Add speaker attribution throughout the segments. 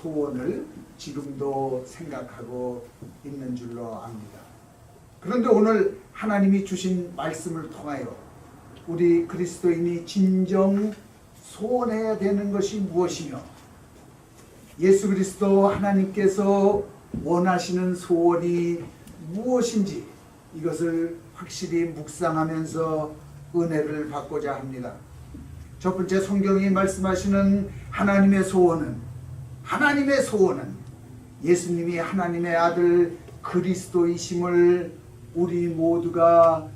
Speaker 1: 소원을 지금도 생각하고 있는 줄로 압니다. 그런데 오늘 하나님이 주신 말씀을 통하여 우리 그리스도인이 진정 소원해야 되는 것이 무엇이며 예수 그리스도 하나님께서 원하시는 소원이 무엇인지 이것을 확실히 묵상하면서 은혜를 받고자 합니다. 첫 번째, 성경이 말씀하시는 하나님의 소원은 예수님이 하나님의 아들 그리스도이심을 우리 모두가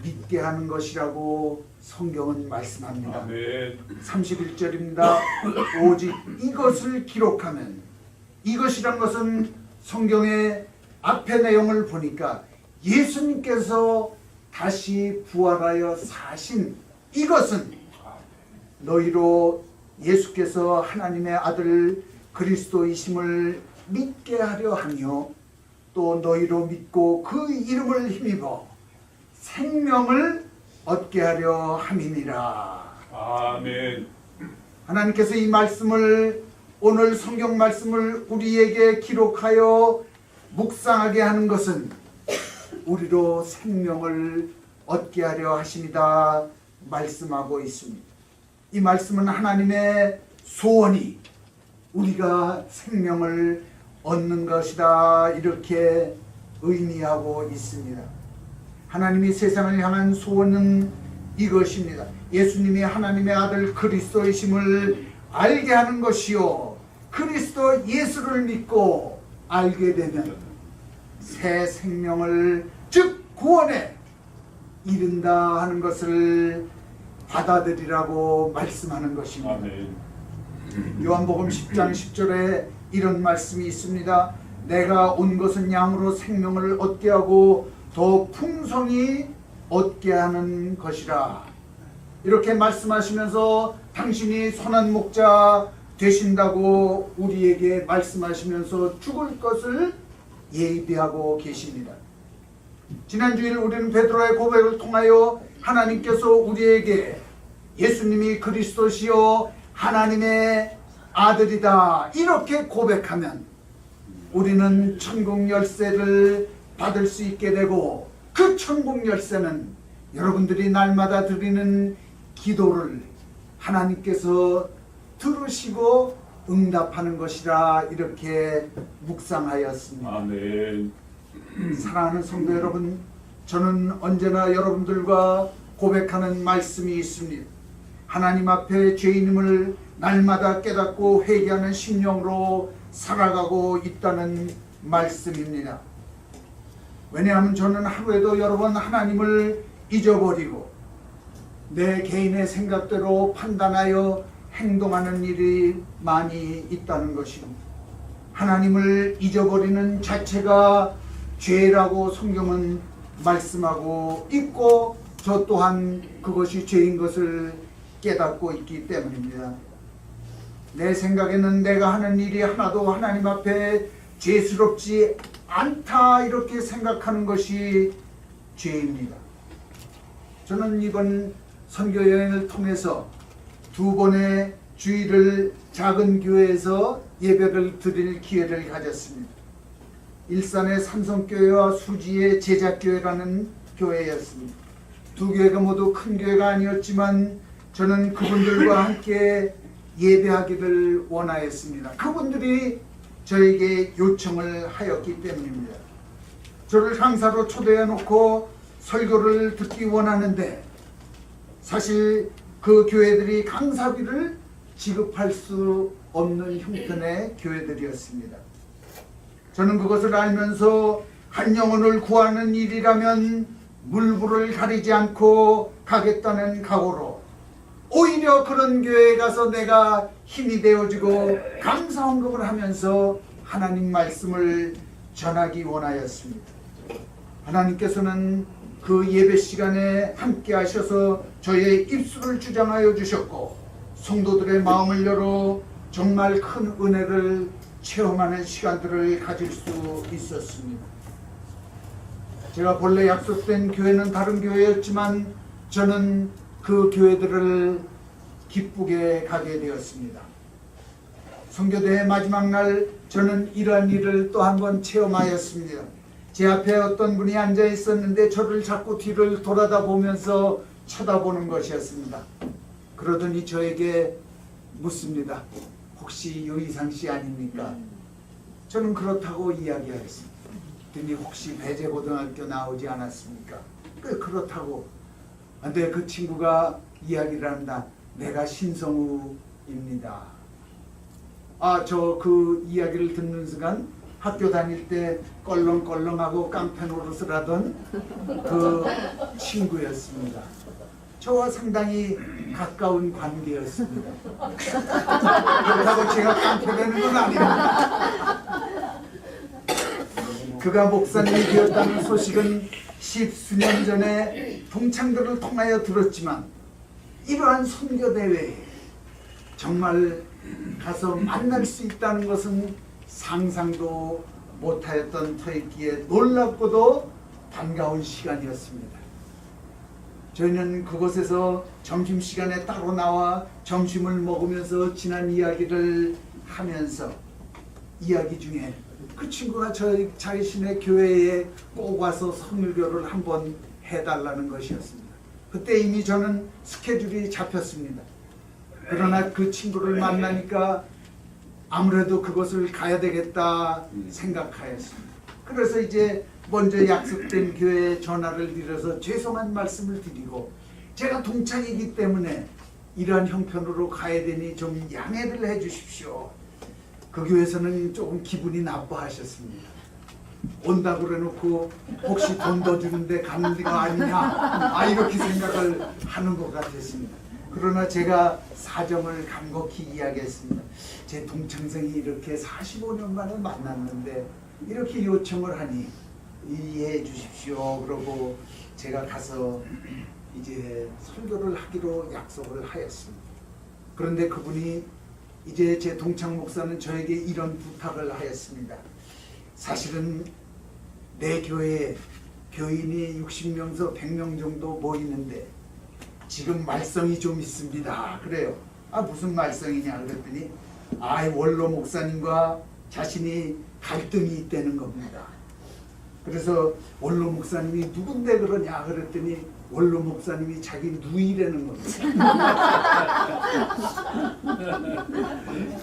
Speaker 1: 믿게 하는 것이라고 성경은 말씀합니다.
Speaker 2: 아멘.
Speaker 1: 31절입니다. 오직 이것을 기록하면, 이것이란 것은 성경의 앞의 내용을 보니까 예수님께서 다시 부활하여 사신 이것은 너희로 예수께서 하나님의 아들 그리스도이심을 믿게 하려 하며 또 너희로 믿고 그 이름을 힘입어 생명을 얻게 하려 함이니라.
Speaker 2: 아멘.
Speaker 1: 하나님께서 이 말씀을, 오늘 성경 말씀을 우리에게 기록하여 묵상하게 하는 것은 우리로 생명을 얻게 하려 하심이다 말씀하고 있습니다. 이 말씀은 하나님의 소원이 우리가 생명을 얻는 것이다 이렇게 의미하고 있습니다. 하나님이 세상을 향한 소원은 이것입니다. 예수님이 하나님의 아들 그리스도이심을 알게 하는 것이요, 그리스도 예수를 믿고 알게 되면 새 생명을, 즉 구원에 이른다 하는 것을 받아들이라고 말씀하는 것입니다.
Speaker 2: 아멘.
Speaker 1: 요한복음 10장 10절에 이런 말씀이 있습니다. 내가 온 것은 양으로 생명을 얻게 하고 더 풍성히 얻게 하는 것이라. 이렇게 말씀하시면서 당신이 선한 목자 되신다고 우리에게 말씀하시면서 죽을 것을 예비하고 계십니다. 지난주일 우리는 베드로의 고백을 통하여 하나님께서 우리에게 예수님이 그리스도시요 하나님의 아들이다 이렇게 고백하면 우리는 천국 열쇠를 받을 수 있게 되고, 그 천국 열쇠는 여러분들이 날마다 드리는 기도를 하나님께서 들으시고 응답하는 것이라 이렇게 묵상하였습니다.
Speaker 2: 아멘.
Speaker 1: 사랑하는 성도 여러분, 저는 언제나 여러분들과 고백하는 말씀이 있습니다. 하나님 앞에 죄인임을 날마다 깨닫고 회개하는 심령으로 살아가고 있다는 말씀입니다. 왜냐하면 저는 하루에도 여러 번 하나님을 잊어버리고 내 개인의 생각대로 판단하여 행동하는 일이 많이 있다는 것입니다. 하나님을 잊어버리는 자체가 죄라고 성경은 말씀하고 있고, 저 또한 그것이 죄인 것을 깨닫고 있기 때문입니다. 내 생각에는 내가 하는 일이 하나도 하나님 앞에 죄스럽지 않다 이렇게 생각하는 것이 죄입니다. 저는 이번 선교여행을 통해서 2번의 주일을 작은 교회에서 예배를 드릴 기회를 가졌습니다. 일산의 삼성교회와 수지의 제작교회라는 교회였습니다. 두 교회가 모두 큰 교회가 아니었지만 저는 그분들과 함께 예배하기를 원하였습니다. 그분들이 저에게 요청을 하였기 때문입니다. 저를 강사로 초대해 놓고 설교를 듣기 원하는데 사실 그 교회들이 강사비를 지급할 수 없는 형편의 교회들이었습니다. 저는 그것을 알면서 한 영혼을 구하는 일이라면 물불을 가리지 않고 가겠다는 각오로 오히려 그런 교회에 가서 내가 힘이 되어지고 감사 헌금을 하면서 하나님 말씀을 전하기 원하였습니다. 하나님께서는 그 예배 시간에 함께 하셔서 저의 입술을 주장하여 주셨고 성도들의 마음을 열어 정말 큰 은혜를 체험하는 시간들을 가질 수 있었습니다. 제가 본래 약속된 교회는 다른 교회였지만 저는 그 교회들을 기쁘게 가게 되었습니다. 선교대회 마지막 날 저는 이러한 일을 또 한 번 체험하였습니다. 제 앞에 어떤 분이 앉아 있었는데 저를 자꾸 뒤를 돌아다 보면서 쳐다보는 것이었습니다. 그러더니 저에게 묻습니다. 혹시 유이상 씨 아닙니까? 저는 그렇다고 이야기하였습니다. 그랬더니 혹시 배재고등학교 나오지 않았습니까? 그렇다고. 근데 그 친구가 이야기를 한다. 내가 신성우입니다. 저 그 이야기를 듣는 순간 학교 다닐 때 껄렁껄렁하고 깡패 노릇을 하던 그 친구였습니다. 저와 상당히 가까운 관계였습니다. 그렇다고 제가 깡패 되는 건 아닙니다. 그가 목사님이 되었다는 소식은 십수년 전에 동창들을 통하여 들었지만 이러한 선교대회에 정말 가서 만날 수 있다는 것은 상상도 못하였던 터였기에 놀랍고도 반가운 시간이었습니다. 저희는 그곳에서 점심시간에 따로 나와 점심을 먹으면서 지난 이야기를 하면서 이야기 중에 그 친구가 저희 자신의 교회에 꼭 와서 선교를 한번 해달라는 것이었습니다. 그때 이미 저는 스케줄이 잡혔습니다. 그러나 그 친구를 만나니까 아무래도 그것을 가야 되겠다 생각하였습니다. 그래서 이제 먼저 약속된 교회에 전화를 드려서 죄송한 말씀을 드리고 제가 동창이기 때문에 이러한 형편으로 가야 되니 좀 양해를 해 주십시오. 그 교회에서는 조금 기분이 나빠하셨습니다. 온다고 그래놓고 혹시 돈 더 주는데 가는 데가 아니냐 이렇게 생각을 하는 것 같았습니다. 그러나 제가 사정을 간곡히 이야기했습니다. 제 동창생이 이렇게 45년 만에 만났는데 이렇게 요청을 하니 이해해 주십시오. 그러고 제가 가서 이제 설교를 하기로 약속을 하였습니다. 그런데 그분이 이제 제 동창 목사는 저에게 이런 부탁을 하였습니다. 사실은 내 교회에 교인이 60명에서 100명 정도 모이는데 지금 말썽이 좀 있습니다. 그래요. 무슨 말썽이냐 그랬더니 원로 목사님과 자신이 갈등이 있다는 겁니다. 그래서 원로 목사님이 누군데 그러냐 그랬더니 원로 목사님이 자기 누이라는 겁니다.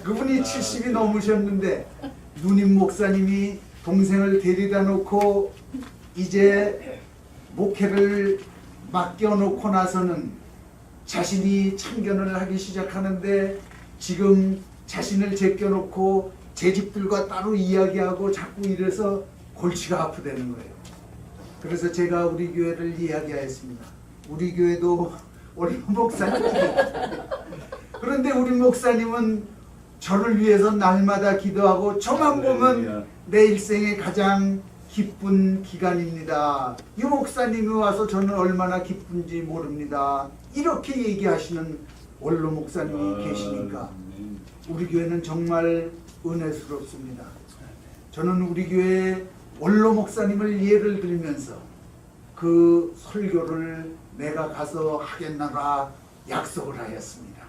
Speaker 1: 그분이 70이 넘으셨는데 누님 목사님이 동생을 데려다 놓고 이제 목회를 맡겨놓고 나서는 자신이 참견을 하기 시작하는데 지금 자신을 제껴놓고 제 집들과 따로 이야기하고 자꾸 이래서 골치가 아프다는 거예요. 그래서 제가 우리 교회를 이야기하였습니다. 우리 교회도 원로 목사님 그런데 우리 목사님은 저를 위해서 날마다 기도하고 저만 보면 내 일생의 가장 기쁜 기간입니다. 이 목사님이 와서 저는 얼마나 기쁜지 모릅니다. 이렇게 얘기하시는 원로 목사님이 계시니까 우리 교회는 정말 은혜스럽습니다. 저는 우리 교회 원로 목사님을 예를 들면서 그 설교를 내가 가서 하겠나라 약속을 하였습니다.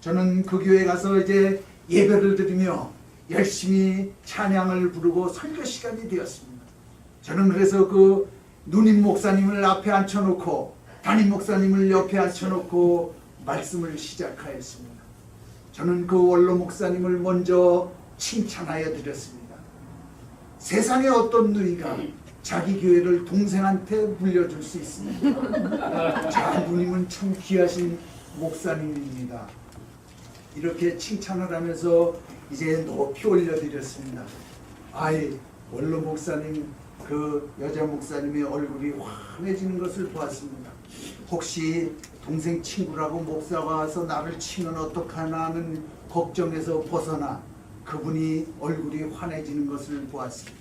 Speaker 1: 저는 그 교회 가서 이제 예배를 드리며 열심히 찬양을 부르고 설교 시간이 되었습니다. 저는 그래서 그 누님 목사님을 앞에 앉혀놓고 담임 목사님을 옆에 앉혀놓고 말씀을 시작하였습니다. 저는 그 원로 목사님을 먼저 칭찬하여 드렸습니다. 세상에 어떤 누이가 자기 교회를 동생한테 물려줄 수 있습니까? 자, 누님은 참 귀하신 목사님입니다. 이렇게 칭찬을 하면서 이제 높이 올려드렸습니다. 원로 목사님, 그 여자 목사님의 얼굴이 환해지는 것을 보았습니다. 혹시 동생 친구라고 목사가 와서 나를 치면 어떡하나 하는 걱정에서 벗어나 그분이 얼굴이 환해지는 것을 보았습니다.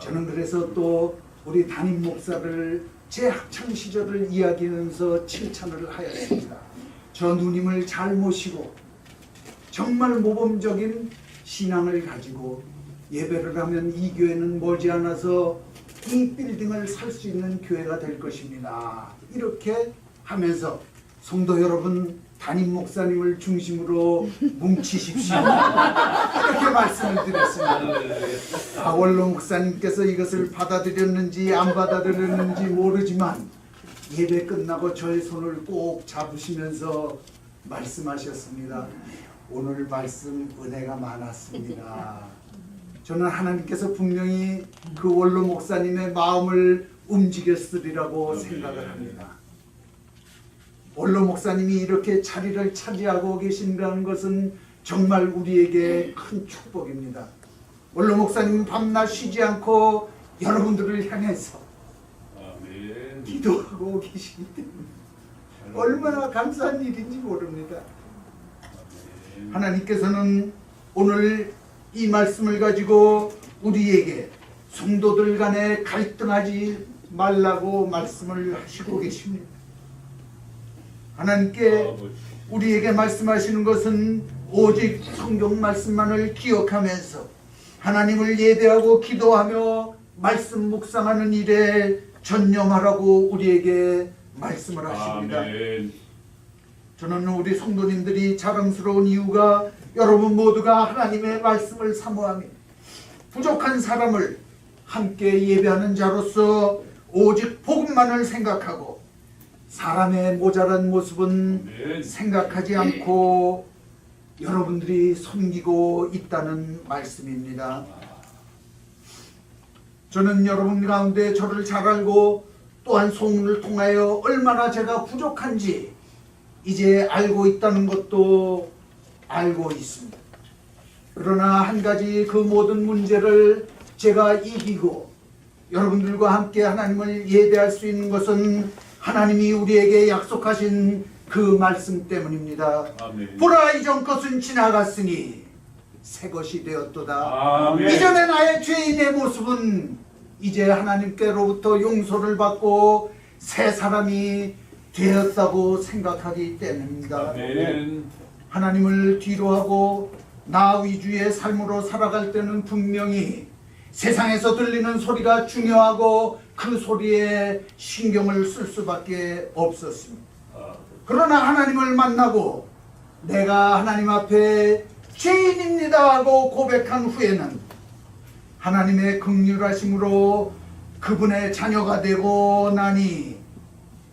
Speaker 1: 저는 그래서 또 우리 담임 목사를 제 학창 시절을 이야기하면서 칭찬을 하였습니다. 저 누님을 잘 모시고 정말 모범적인 신앙을 가지고 예배를 하면 이 교회는 머지않아서 이 빌딩을 살 수 있는 교회가 될 것입니다. 이렇게 하면서 성도 여러분, 담임 목사님을 중심으로 뭉치십시오. 이렇게 말씀을 드렸습니다. 원로 목사님께서 이것을 받아들였는지 안 받아들였는지 모르지만 예배 끝나고 저의 손을 꼭 잡으시면서 말씀하셨습니다. 오늘 말씀 은혜가 많았습니다. 저는 하나님께서 분명히 그 원로 목사님의 마음을 움직였으리라고 생각을 합니다. 원로 목사님이 이렇게 자리를 차지하고 계신다는 것은 정말 우리에게 큰 축복입니다. 원로 목사님은 밤낮 쉬지 않고 여러분들을 향해서 기도하고 계시기 때문에 얼마나 감사한 일인지 모릅니다. 하나님께서는 오늘 이 말씀을 가지고 우리에게 성도들 간에 갈등하지 말라고 말씀을 하시고 계십니다. 하나님께 우리에게 말씀하시는 것은 오직 성경 말씀만을 기억하면서 하나님을 예배하고 기도하며 말씀 묵상하는 일에 전념하라고 우리에게 말씀을 하십니다.
Speaker 2: 아멘.
Speaker 1: 저는 우리 성도님들이 자랑스러운 이유가 여러분 모두가 하나님의 말씀을 사모하며 부족한 사람을 함께 예배하는 자로서 오직 복음만을 생각하고 사람의 모자란 모습은
Speaker 2: 아멘.
Speaker 1: 생각하지 않고 여러분들이 섬기고 있다는 말씀입니다. 저는 여러분 가운데 저를 잘 알고 또한 소문을 통하여 얼마나 제가 부족한지 이제 알고 있다는 것도 알고 있습니다. 그러나 한 가지 그 모든 문제를 제가 이기고 여러분들과 함께 하나님을 예배할 수 있는 것은 하나님이 우리에게 약속하신 그 말씀 때문입니다.
Speaker 2: 아멘.
Speaker 1: 보라, 이전 것은 지나갔으니 새 것이 되었도다.
Speaker 2: 아멘.
Speaker 1: 이전에 나의 죄인의 모습은 이제 하나님께로부터 용서를 받고 새 사람이 되었다고 생각하기 때문입니다.
Speaker 2: 아멘.
Speaker 1: 하나님을 뒤로하고 나 위주의 삶으로 살아갈 때는 분명히 세상에서 들리는 소리가 중요하고 그 소리에 신경을 쓸 수밖에 없었습니다. 그러나 하나님을 만나고 내가 하나님 앞에 죄인입니다 하고 고백한 후에는 하나님의 긍휼하심으로 그분의 자녀가 되고 나니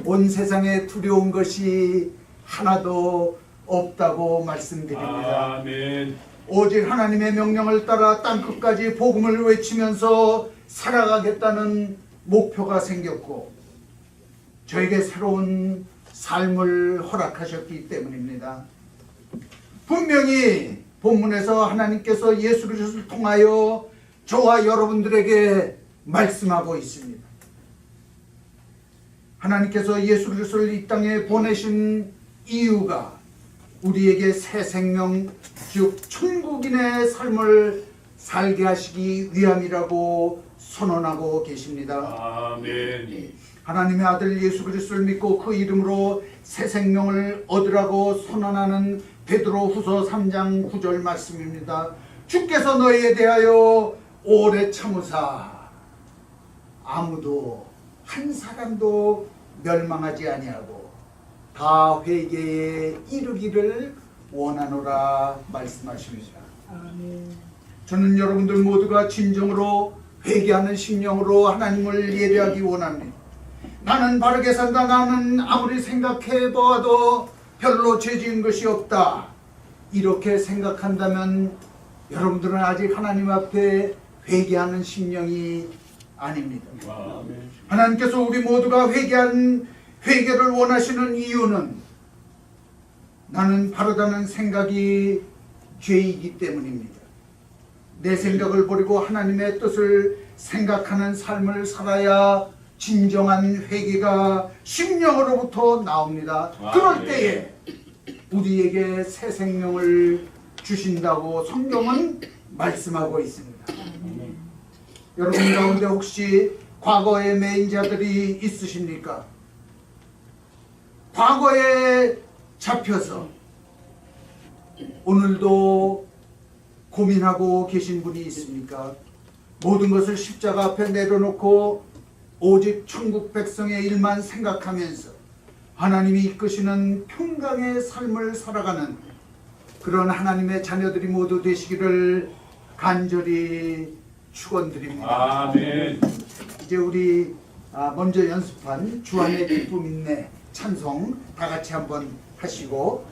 Speaker 1: 온 세상에 두려운 것이 하나도 없다고 말씀드립니다.
Speaker 2: 아멘.
Speaker 1: 오직 하나님의 명령을 따라 땅끝까지 복음을 외치면서 살아가겠다는 목표가 생겼고 저에게 새로운 삶을 허락하셨기 때문입니다. 분명히 본문에서 하나님께서 예수 그리스도를 통하여 저와 여러분들에게 말씀하고 있습니다. 하나님께서 예수 그리스도를 이 땅에 보내신 이유가 우리에게 새 생명, 즉 천국인의 삶을 살게 하시기 위함이라고 선언하고 계십니다.
Speaker 2: 아멘.
Speaker 1: 하나님의 아들 예수 그리스도를 믿고 그 이름으로 새 생명을 얻으라고 선언하는 베드로후서 3장 9절 말씀입니다. 주께서 너희에 대하여 오래 참으사 아무도 한 사람도 멸망하지 아니하고 다 회개에 이르기를 원하노라 말씀하십니다. 저는 여러분들 모두가 진정으로 회개하는 심령으로 하나님을 예배하기 원합니다. 나는 바르게 산다. 나는 아무리 생각해 보아도 별로 죄 지은 것이 없다. 이렇게 생각한다면 여러분들은 아직 하나님 앞에 회개하는 심령이 아닙니다.
Speaker 2: 아멘.
Speaker 1: 하나님께서 우리 모두가 회개를 원하시는 이유는 나는 바르다는 생각이 죄이기 때문입니다. 내 생각을 버리고 하나님의 뜻을 생각하는 삶을 살아야 진정한 회개가 심령으로부터 나옵니다. 그럴 때에 우리에게 새 생명을 주신다고 성경은 말씀하고 있습니다. 여러분 가운데 혹시 과거에 매인 자들이 있으십니까? 과거에 잡혀서 오늘도 고민하고 계신 분이 있습니까? 모든 것을 십자가 앞에 내려놓고 오직 천국 백성의 일만 생각하면서 하나님이 이끄시는 평강의 삶을 살아가는 그런 하나님의 자녀들이 모두 되시기를 간절히 축원드립니다.
Speaker 2: 아멘.
Speaker 1: 이제 우리 먼저 연습한 주안의 기쁨 있네 찬송 다 같이 한번 하시고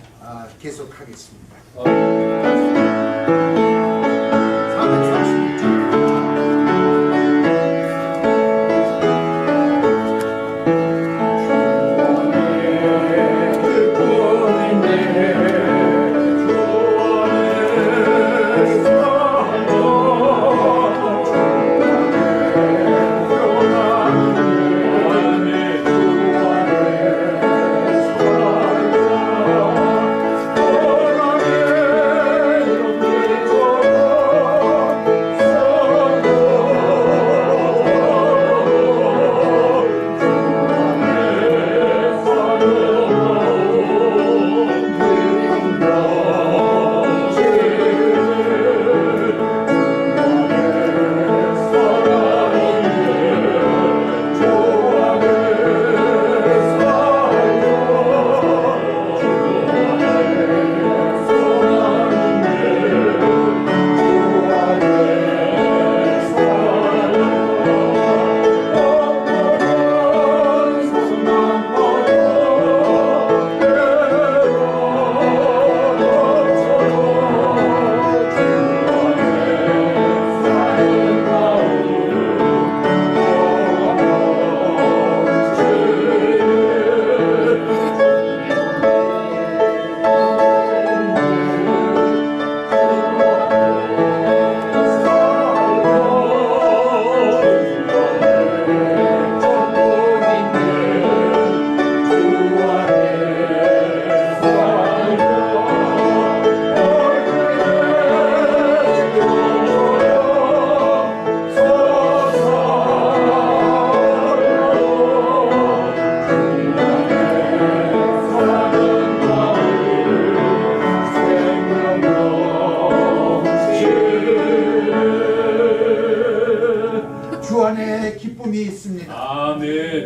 Speaker 1: 계속하겠습니다. 436절.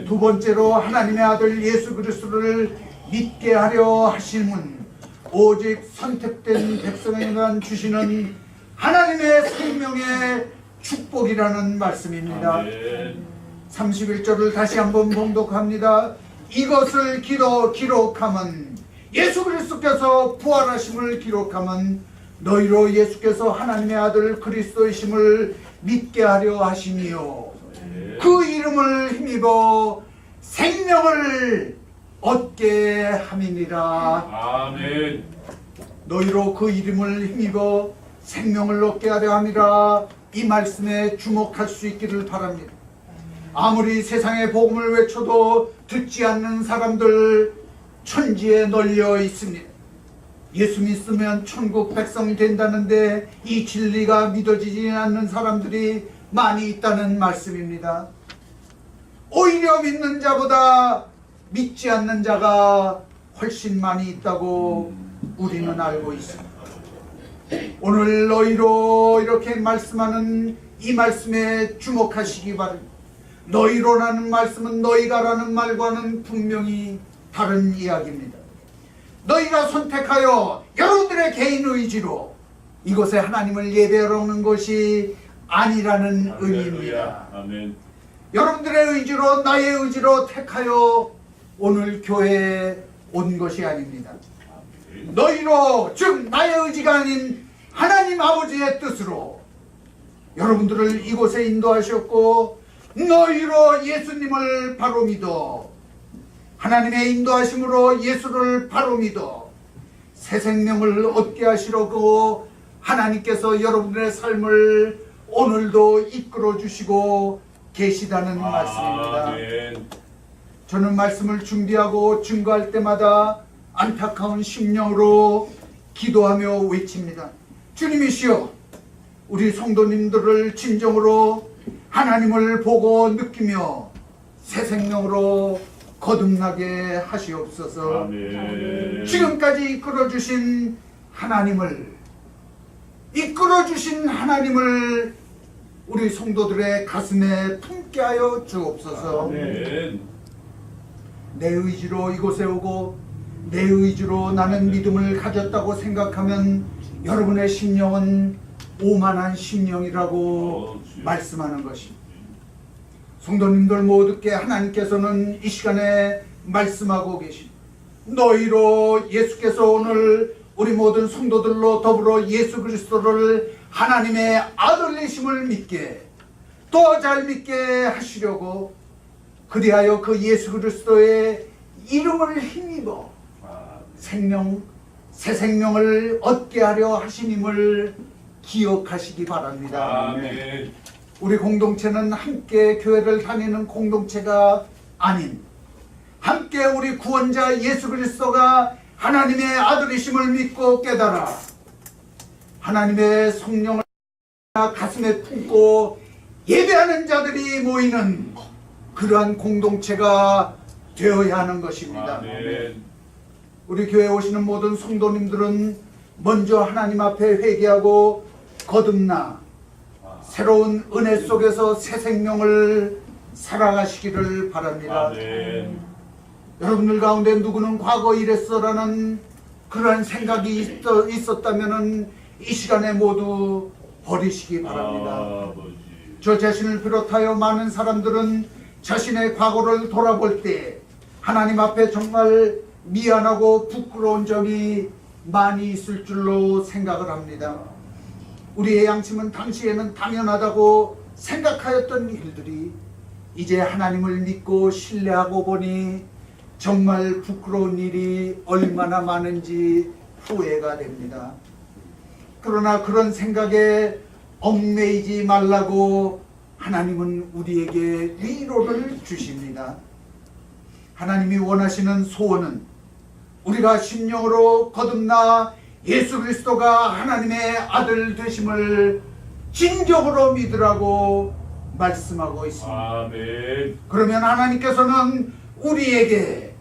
Speaker 1: 두 번째로 하나님의 아들 예수 그리스도를 믿게 하려 하심은 오직 선택된 백성에게만 주시는 하나님의 생명의 축복이라는 말씀입니다. 31절을 다시 한번 봉독합니다. 이것을 기록함은 예수 그리스도께서 부활하심을 기록함은 너희로 예수께서 하나님의 아들 그리스도이심을 믿게 하려 하심이요 그 이름을 힘입어 생명을 얻게 함이니라.
Speaker 2: 아멘.
Speaker 1: 너희로 그 이름을 힘입어 생명을 얻게 하려 함이라. 이 말씀에 주목할 수 있기를 바랍니다. 아무리 세상의 복음을 외쳐도 듣지 않는 사람들 천지에 널려 있습니다. 예수 믿으면 천국 백성 된다는데 이 진리가 믿어지지 않는 사람들이 많이 있다는 말씀입니다. 오히려 믿는 자보다 믿지 않는 자가 훨씬 많이 있다고 우리는 알고 있습니다. 오늘 너희로 이렇게 말씀하는 이 말씀에 주목하시기 바랍니다. 너희로라는 말씀은 너희가라는 말과는 분명히 다른 이야기입니다. 너희가 선택하여 여러분들의 개인 의지로 이곳에 하나님을 예배하러 오는 것이 아니라는 의미입니다.
Speaker 2: 아멘.
Speaker 1: 여러분들의 의지로 나의 의지로 택하여 오늘 교회에 온 것이 아닙니다. 너희로 즉 나의 의지가 아닌 하나님 아버지의 뜻으로 여러분들을 이곳에 인도하셨고 너희로 예수님을 바로 믿어 하나님의 인도하심으로 예수를 바로 믿어 새 생명을 얻게 하시려고 하나님께서 여러분들의 삶을 오늘도 이끌어 주시고 계시다는 말씀입니다. 저는 말씀을 준비하고 증거할 때마다 안타까운 심령으로 기도하며 외칩니다. 주님이시여, 우리 성도님들을 진정으로 하나님을 보고 느끼며 새 생명으로 거듭나게 하시옵소서.
Speaker 2: 아멘.
Speaker 1: 지금까지 이끌어주신 하나님을 우리 성도들의 가슴에 품게 하여 주옵소서.
Speaker 2: 아멘.
Speaker 1: 내 의지로 이곳에 오고 내 의지로 나는 믿음을 가졌다고 생각하면 여러분의 심령은 오만한 심령이라고 말씀하는 것입니다. 성도님들 모두께 하나님께서는 이 시간에 말씀하고 계십니다. 너희로 예수께서 오늘 우리 모든 성도들로 더불어 예수 그리스도를 하나님의 아들이심을 믿게 더 잘 믿게 하시려고 그리하여 그 예수 그리스도의 이름을 힘입어 생명, 새 생명을 얻게 하려 하시님을 기억하시기 바랍니다.
Speaker 2: 아멘.
Speaker 1: 우리 공동체는 함께 교회를 다니는 공동체가 아닌 함께 우리 구원자 예수 그리스도가 하나님의 아들이심을 믿고 깨달아 하나님의 성령을 가슴에 품고 예배하는 자들이 모이는 그러한 공동체가 되어야 하는 것입니다.
Speaker 2: 아멘.
Speaker 1: 우리 교회에 오시는 모든 성도님들은 먼저 하나님 앞에 회개하고 거듭나 새로운 은혜 속에서 새 생명을 살아가시기를 바랍니다.
Speaker 2: 아멘.
Speaker 1: 여러분들 가운데 누구는 과거 이랬어라는 그러한 생각이 있었다면 이 시간에 모두 버리시기 바랍니다.
Speaker 2: 아버지.
Speaker 1: 저 자신을 비롯하여 많은 사람들은 자신의 과거를 돌아볼 때 하나님 앞에 정말 미안하고 부끄러운 점이 많이 있을 줄로 생각을 합니다. 우리의 양심은 당시에는 당연하다고 생각하였던 일들이 이제 하나님을 믿고 신뢰하고 보니 정말 부끄러운 일이 얼마나 많은지 후회가 됩니다. 그러나 그런 생각에 얽매이지 말라고 하나님은 우리에게 위로를 주십니다. 하나님이 원하시는 소원은 우리가 심령으로 거듭나 예수 그리스도가 하나님의 아들 되심을 진정으로 믿으라고 말씀하고 있습니다.
Speaker 2: 아멘.
Speaker 1: 그러면 하나님께서는 우리에게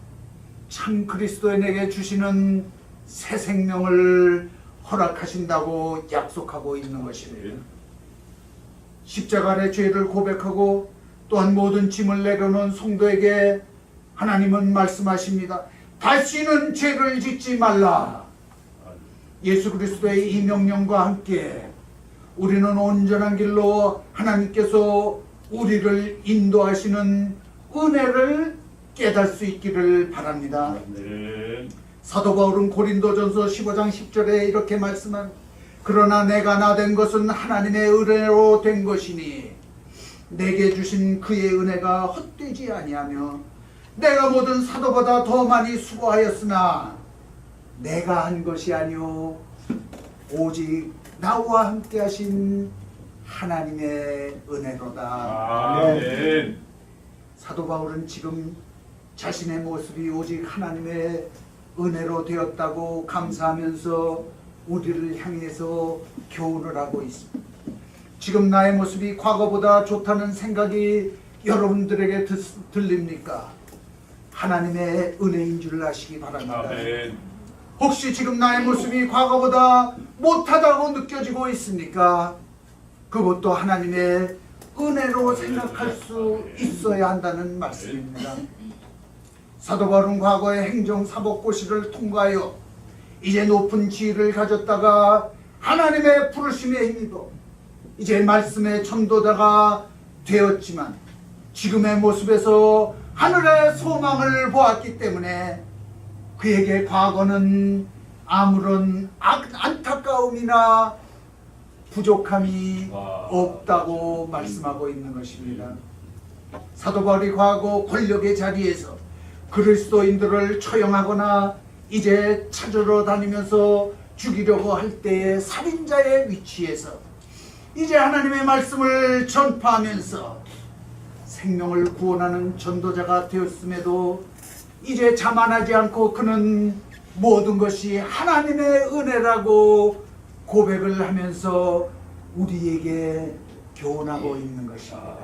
Speaker 1: 참 그리스도인에게 주시는 새 생명을 허락하신다고 약속하고 있는 것입니다. 십자가 아래 죄를 고백하고 또한 모든 짐을 내려놓은 성도에게 하나님은 말씀하십니다. 다시는 죄를 짓지 말라. 예수 그리스도의 이 명령과 함께 우리는 온전한 길로 하나님께서 우리를 인도하시는 은혜를 깨달을 수 있기를 바랍니다.
Speaker 2: 아멘.
Speaker 1: 사도 바울은 고린도전서 15장 10절에 이렇게 말씀합니다. 그러나 내가 나된 것은 하나님의 은혜로 된 것이니 내게 주신 그의 은혜가 헛되지 아니하며 내가 모든 사도보다 더 많이 수고하였으나 내가 한 것이 아니오 오직 나와 함께 하신 하나님의 은혜로다.
Speaker 2: 아멘.
Speaker 1: 사도 바울은 지금 자신의 모습이 오직 하나님의 은혜로 되었다고 감사하면서 우리를 향해서 교훈을 하고 있습니다. 지금 나의 모습이 과거보다 좋다는 생각이 여러분들에게 들립니까? 하나님의 은혜인 줄 아시기 바랍니다.
Speaker 2: 아멘.
Speaker 1: 혹시 지금 나의 모습이 과거보다 못하다고 느껴지고 있습니까? 그것도 하나님의 은혜로 생각할 수 있어야 한다는 말씀입니다. 사도 바울은 과거의 행정사법고시를 통과하여 이제 높은 지위를 가졌다가 하나님의 부르심에 힘입어 이제 말씀의 전도자가 되었지만 지금의 모습에서 하늘의 소망을 보았기 때문에 그에게 과거는 아무런 안타까움이나 부족함이 없다고 말씀하고 있는 것입니다. 사도 바울이 과거 권력의 자리에서 그리스도인들을 처형하거나 이제 찾으러 다니면서 죽이려고 할 때의 살인자의 위치에서 이제 하나님의 말씀을 전파하면서 생명을 구원하는 전도자가 되었음에도 이제 자만하지 않고 그는 모든 것이 하나님의 은혜라고 고백을 하면서 우리에게 교훈하고 있는 것입니다.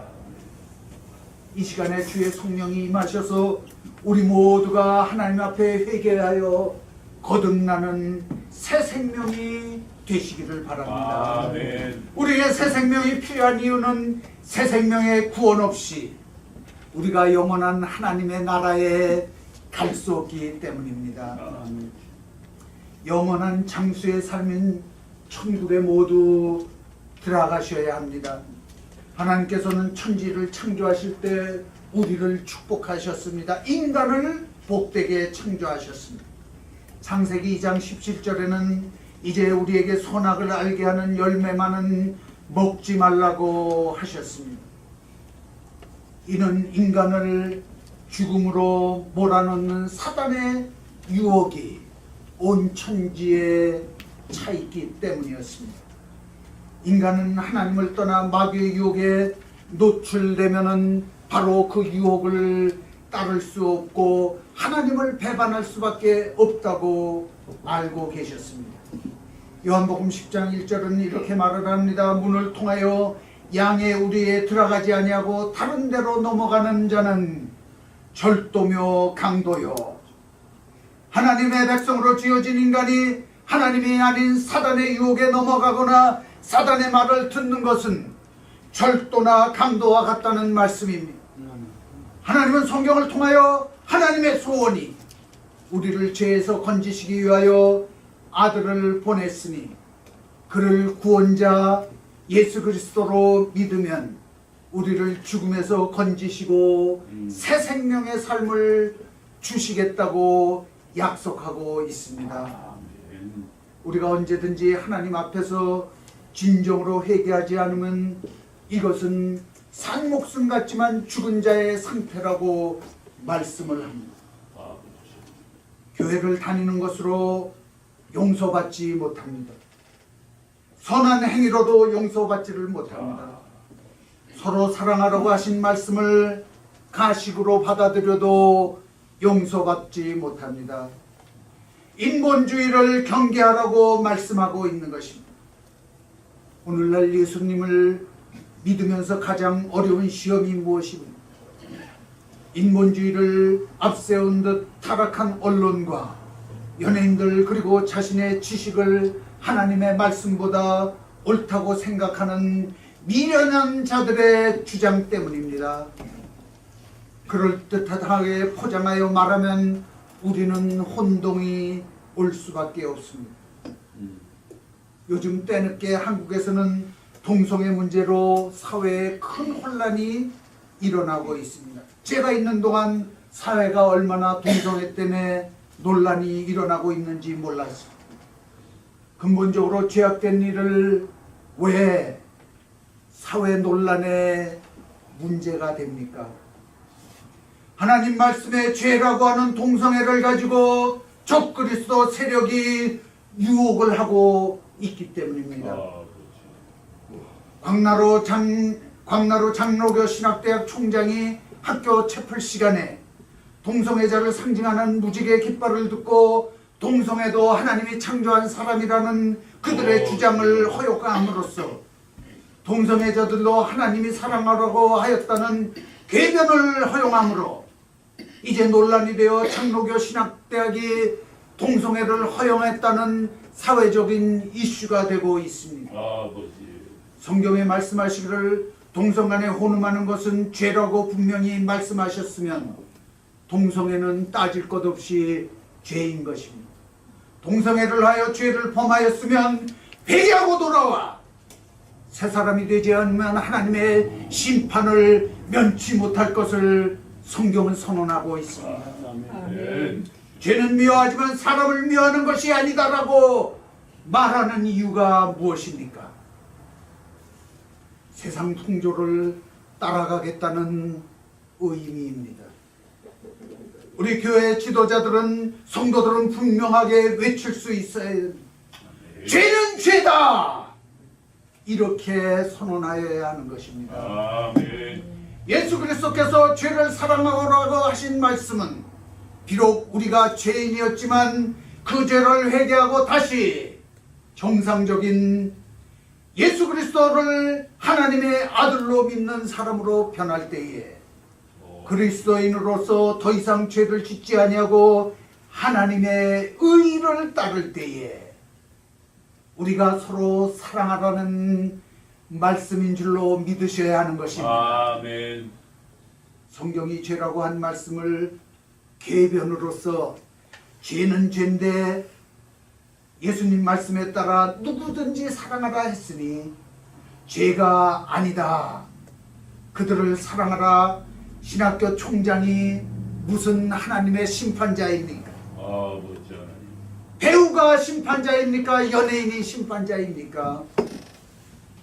Speaker 1: 이 시간에 주의 성령이 임하셔서 우리 모두가 하나님 앞에 회개하여 거듭나는 새 생명이 되시기를 바랍니다.
Speaker 2: 아멘.
Speaker 1: 우리의 새 생명이 필요한 이유는 새 생명의 구원 없이 우리가 영원한 하나님의 나라에 갈 수 없기 때문입니다.
Speaker 2: 아멘.
Speaker 1: 영원한 장수의 삶인 천국에 모두 들어가셔야 합니다. 하나님께서는 천지를 창조하실 때 우리를 축복하셨습니다. 인간을 복되게 창조하셨습니다. 창세기 2장 17절에는 이제 우리에게 선악을 알게 하는 열매만은 먹지 말라고 하셨습니다. 이는 인간을 죽음으로 몰아넣는 사단의 유혹이 온 천지에 차 있기 때문이었습니다. 인간은 하나님을 떠나 마귀의 유혹에 노출되면은 바로 그 유혹을 따를 수 없고 하나님을 배반할 수밖에 없다고 알고 계셨습니다. 요한복음 10장 1절은 이렇게 말을 합니다. 문을 통하여 양의 우리에 들어가지 아니하고 다른 데로 넘어가는 자는 절도며 강도요. 하나님의 백성으로 지어진 인간이 하나님이 아닌 사단의 유혹에 넘어가거나 사단의 말을 듣는 것은 절도나 강도와 같다는 말씀입니다. 하나님은 성경을 통하여 하나님의 소원이 우리를 죄에서 건지시기 위하여 아들을 보냈으니 그를 구원자 예수 그리스도로 믿으면 우리를 죽음에서 건지시고 새 생명의 삶을 주시겠다고 약속하고 있습니다.
Speaker 2: 아멘.
Speaker 1: 우리가 언제든지 하나님 앞에서 진정으로 회개하지 않으면 이것은 산 목숨 같지만 죽은 자의 상태라고 말씀을 합니다. 교회를 다니는 것으로 용서받지 못합니다. 선한 행위로도 용서받지를 못합니다. 서로 사랑하라고 하신 말씀을 가식으로 받아들여도 용서받지 못합니다. 인본주의를 경계하라고 말씀하고 있는 것입니다. 오늘날 예수님을 믿으면서 가장 어려운 시험이 무엇입니까? 인본주의를 앞세운 듯 타락한 언론과 연예인들 그리고 자신의 지식을 하나님의 말씀보다 옳다고 생각하는 미련한 자들의 주장 때문입니다. 그럴듯하게 포장하여 말하면 우리는 혼동이 올 수밖에 없습니다. 요즘 때늦게 한국에서는 동성애 문제로 사회에 큰 혼란이 일어나고 있습니다. 제가 있는 동안 사회가 얼마나 동성애 때문에 논란이 일어나고 있는지 몰랐습니다. 근본적으로 죄악된 일을 왜 사회 논란의 문제가 됩니까? 하나님 말씀에 죄라고 하는 동성애를 가지고 적그리스도 세력이 유혹을 하고 있기 때문입니다. 광나루 장로교 신학대학 총장이 학교 채플 시간에 동성애자를 상징하는 무지개 깃발을 듣고 동성애도 하나님이 창조한 사람이라는 그들의 주장을 허용함으로써 동성애자들도 하나님이 사랑하라고 하였다는 궤변을 허용함으로 이제 논란이 되어 장로교 신학대학이 동성애를 허용했다는 사회적인 이슈가 되고 있습니다. 성경에 말씀하시기를 동성간에 혼음하는 것은 죄라고 분명히 말씀하셨으면 동성애는 따질 것 없이 죄인 것입니다. 동성애를 하여 죄를 범하였으면 회개하고 돌아와 새 사람이 되지 않으면 하나님의 심판을 면치 못할 것을 성경은 선언하고 있습니다.
Speaker 2: 아멘.
Speaker 1: 죄는 미워하지만 사람을 미워하는 것이 아니다라고 말하는 이유가 무엇입니까? 세상 풍조를 따라가겠다는 의미입니다. 우리 교회 지도자들은 성도들은 분명하게 외칠 수 있어야 합니다. 죄는 죄다! 이렇게 선언하여야 하는 것입니다.
Speaker 2: 아멘.
Speaker 1: 예수 그리스도께서 죄를 사랑하라고 하신 말씀은 비록 우리가 죄인이었지만 그 죄를 회개하고 다시 정상적인 예수 그리스도를 하나님의 아들로 믿는 사람으로 변할 때에 그리스도인으로서 더 이상 죄를 짓지 아니하고 하나님의 의를 따를 때에 우리가 서로 사랑하라는 말씀인 줄로 믿으셔야 하는 것입니다.
Speaker 2: 아멘.
Speaker 1: 성경이 죄라고 한 말씀을 궤변으로서 죄는 죄인데 예수님 말씀에 따라 누구든지 사랑하라 했으니 죄가 아니다. 그들을 사랑하라. 신학교 총장이 무슨 하나님의 심판자입니까?
Speaker 2: 아버지 하나님.
Speaker 1: 배우가 심판자입니까? 연예인이 심판자입니까?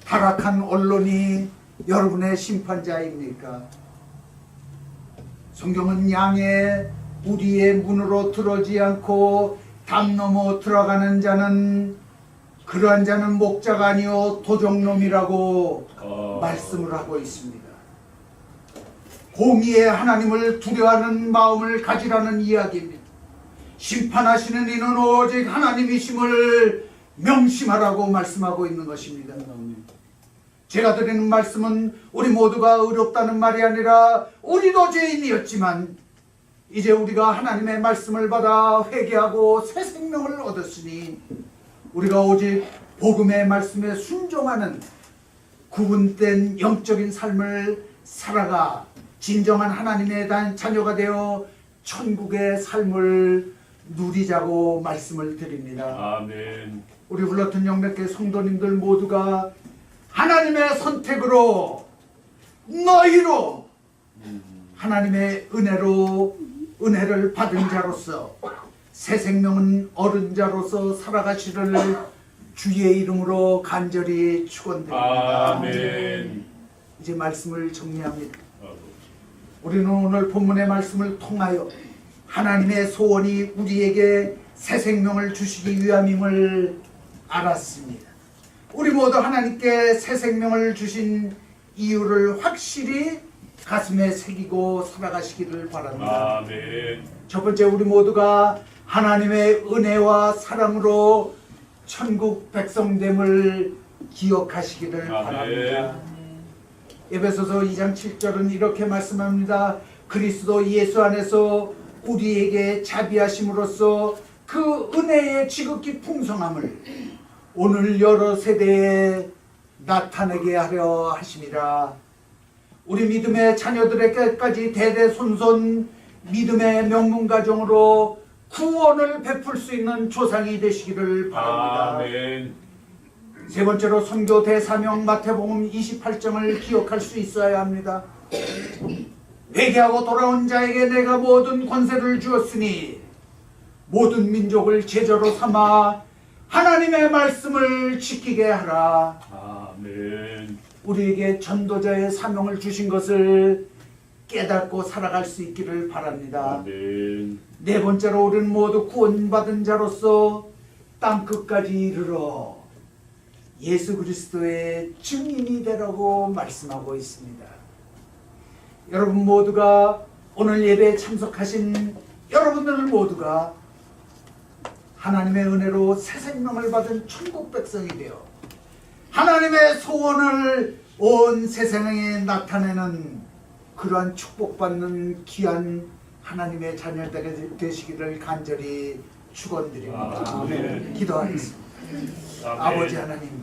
Speaker 1: 타락한 언론이 여러분의 심판자입니까? 성경은 양의 우리의 문으로 들어오지 않고 담 넘어 들어가는 자는 그러한 자는 목자가 아니요 도적놈이라고 말씀을 하고 있습니다. 공의의 하나님을 두려워하는 마음을 가지라는 이야기입니다. 심판하시는 이는 오직 하나님이심을 명심하라고 말씀하고 있는 것입니다. 제가 드리는 말씀은 우리 모두가 의롭다는 말이 아니라 우리도 죄인이었지만 이제 우리가 하나님의 말씀을 받아 회개하고 새 생명을 얻었으니 우리가 오직 복음의 말씀에 순종하는 구분된 영적인 삶을 살아가 진정한 하나님의 자녀가 되어 천국의 삶을 누리자고 말씀을 드립니다.
Speaker 2: 아멘.
Speaker 1: 우리 불렀던 영백계 성도님들 모두가 하나님의 선택으로 너희로 하나님의 은혜를 받은 자로서 새 생명은 얻은 자로서 살아가시를 주의 이름으로 간절히 축원드립니다.
Speaker 2: 아멘.
Speaker 1: 이제 말씀을 정리합니다. 우리는 오늘 본문의 말씀을 통하여 하나님의 소원이 우리에게 새 생명을 주시기 위함임을 알았습니다. 우리 모두 하나님께 새 생명을 주신 이유를 확실히 가슴에 새기고 살아가시기를 바랍니다.
Speaker 2: 아멘.
Speaker 1: 첫 번째, 우리 모두가 하나님의 은혜와 사랑으로 천국 백성됨을 기억하시기를 바랍니다. 에베소서 2장 7절은 이렇게 말씀합니다. 그리스도 예수 안에서 우리에게 자비하심으로써 그 은혜의 지극히 풍성함을 오늘 여러 세대에 나타내게 하려 하심이라. 우리 믿음의 자녀들에게까지 대대손손 믿음의 명문가정으로 구원을 베풀 수 있는 조상이 되시기를 바랍니다.
Speaker 2: 아멘.
Speaker 1: 세 번째로 선교 대사명 마태복음 28장을 기억할 수 있어야 합니다. 회개하고 돌아온 자에게 내가 모든 권세를 주었으니 모든 민족을 제자로 삼아 하나님의 말씀을 지키게 하라.
Speaker 2: 아멘.
Speaker 1: 우리에게 전도자의 사명을 주신 것을 깨닫고 살아갈 수 있기를 바랍니다.
Speaker 2: 아멘.
Speaker 1: 네 번째로 우리는 모두 구원받은 자로서 땅끝까지 이르러 예수 그리스도의 증인이 되라고 말씀하고 있습니다. 여러분 모두가 오늘 예배에 참석하신 여러분들 모두가 하나님의 은혜로 새 생명을 받은 천국 백성이 되어 하나님의 소원을 온 세상에 나타내는 그러한 축복받는 귀한 하나님의 자녀들이 되시기를 간절히 축원드립니다.
Speaker 2: 아멘.
Speaker 1: 기도하겠습니다.
Speaker 2: 아멘.
Speaker 1: 아버지 하나님,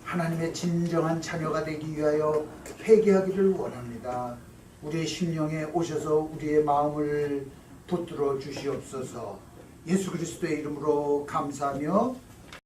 Speaker 1: 하나님의 진정한 자녀가 되기 위하여 회개하기를 원합니다. 우리의 심령에 오셔서 우리의 마음을 붙들어 주시옵소서. 예수 그리스도의 이름으로 감사하며